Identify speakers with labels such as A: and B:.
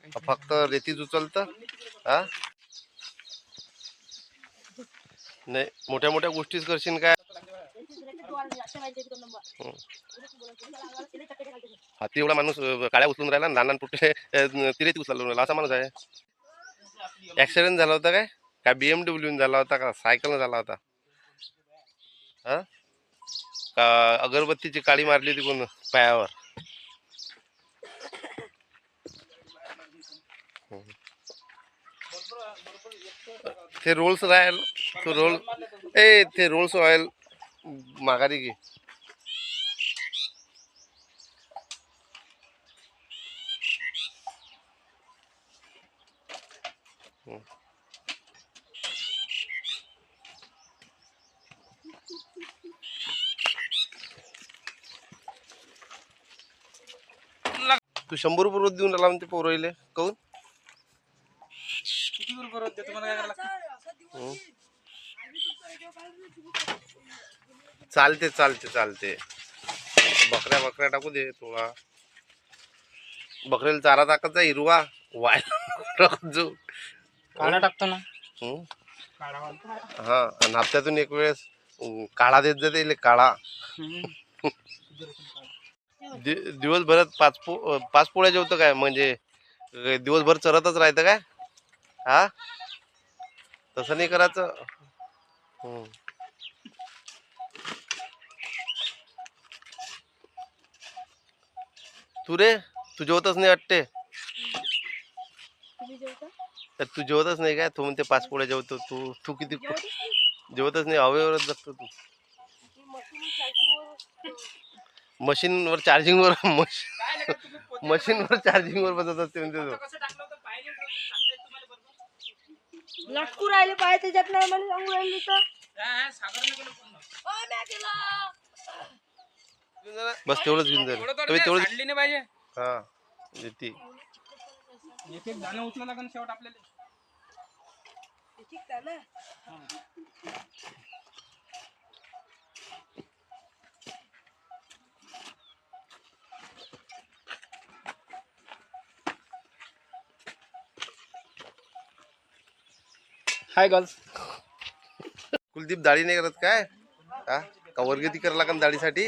A: फक्त रेतीच उचलतं. हा नाही, मोठ्या मोठ्या गोष्टीच करशील काय. हाती एवढा माणूस काळ्या उचलून राहिला, लहान लहान पुट्टे तिरेती उचलून राहिला, असा माणूस आहे. ऍक्सिडेंट झाला होता काय? काय BMW झाला होता का सायकल झाला होता? हा का अगरबत्तीची काळी मारली होती कोण पायावर? ते रोल्स रॉयल, तो ते रोल्स रॉयल माघारी घे. तू 100 रुपये रोज देऊन राहिला म्हणते पोराईले काऊन?
B: किती रुपये रोज देतो, मला काय करायला लागतं?
A: चालते चालते चालते. बकऱ्या टाकू दे थोडा. बकऱ्याला चारा टाकत जा हिरवा वाया जो
B: काढा टाकतो ना.
A: हा, आणि हप्त्यातून एक वेळेस काळा देत जाते काळा. दिवसभरात पाच पोळ्या जेवतं काय? म्हणजे दिवसभर चरतच राहतं काय? हा, तसं नाही करायचं. तू रे, तू जेवतच नाही वाटते. तर तू जेवतच नाही काय? तू म्हणते 5 पोळ्या जेवतो. तू किती जेवतच नाही, हवेवरच जगतो तू. मशीनवर चार्जिंगवर मशीनवर चार्जिंगवर बसत असते म्हणते
C: लटकू राहिले पाय त्याच्यात, नाही मला सांगू राहिली तर
A: बस तेवढंच घेऊन जाईल.
B: तेवढं पाहिजे.
A: हा येते.
B: एक एक दाणं उचला लागेल शेवट आपल्याला. Hi girls.
A: कुलदीप दाढी नाही करत काय? हा का वर्गती करायला लागेल दाढीसाठी?